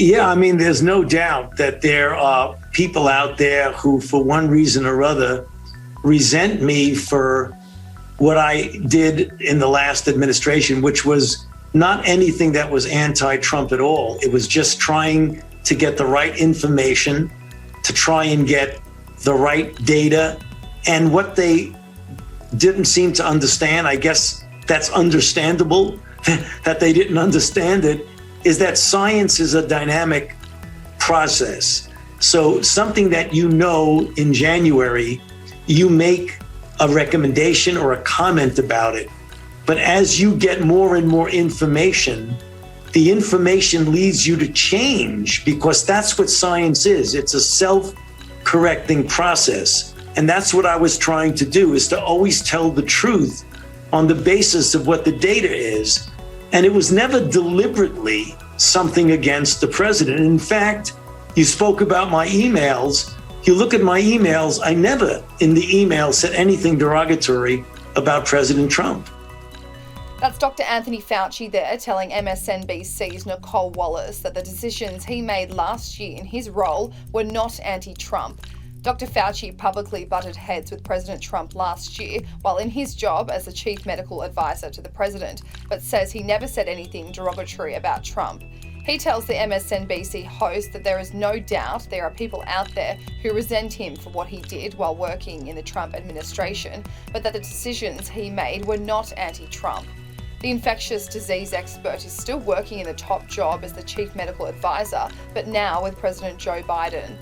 Yeah, I mean, there's no doubt that there are people out there who, for one reason or other, resent me for what I did in the last administration, which was not anything that was anti-Trump at all. It was just trying to get the right information, to try and get the right data. And what they didn't seem to understand, I guess that's understandable that they didn't understand it, is that science is a dynamic process. So something that you know in January, you make a recommendation or a comment about it. But as you get more and more information, the information leads you to change, because that's what science is. It's a self-correcting process. And that's what I was trying to do, is to always tell the truth on the basis of what the data is. And it was never deliberately something against the president. In fact, you spoke about my emails. You look at my emails, I never in the email said anything derogatory about President Trump. That's Dr. Anthony Fauci there telling MSNBC's Nicole Wallace that the decisions he made last year in his role were not anti-Trump. Dr. Fauci publicly butted heads with President Trump last year while in his job as the chief medical advisor to the president, but says he never said anything derogatory about Trump. He tells the MSNBC host that there is no doubt there are people out there who resent him for what he did while working in the Trump administration, but that the decisions he made were not anti-Trump. The infectious disease expert is still working in the top job as the chief medical advisor, but now with President Joe Biden.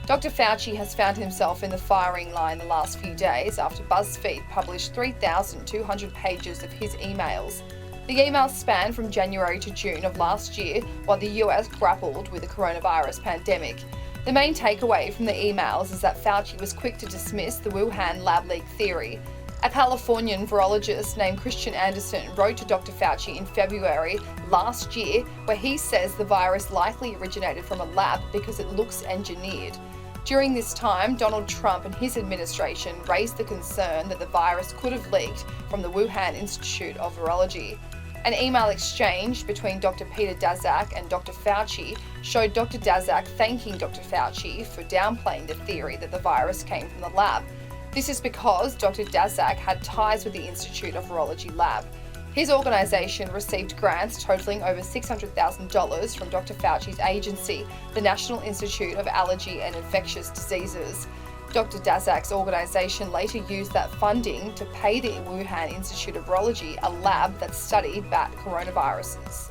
Dr. Fauci has found himself in the firing line the last few days after BuzzFeed published 3,200 pages of his emails. The emails span from January to June of last year, while the US grappled with the coronavirus pandemic. The main takeaway from the emails is that Fauci was quick to dismiss the Wuhan lab leak theory. A Californian virologist named Christian Anderson wrote to Dr. Fauci in February last year, where he says the virus likely originated from a lab because it looks engineered. During this time, Donald Trump and his administration raised the concern that the virus could have leaked from the Wuhan Institute of Virology. An email exchange between Dr. Peter Daszak and Dr. Fauci showed Dr. Daszak thanking Dr. Fauci for downplaying the theory that the virus came from the lab. This is because Dr. Daszak had ties with the Institute of Virology lab. His organisation received grants totalling over $600,000 from Dr. Fauci's agency, the National Institute of Allergy and Infectious Diseases. Dr. Daszak's organisation later used that funding to pay the Wuhan Institute of Virology, a lab that studied bat coronaviruses.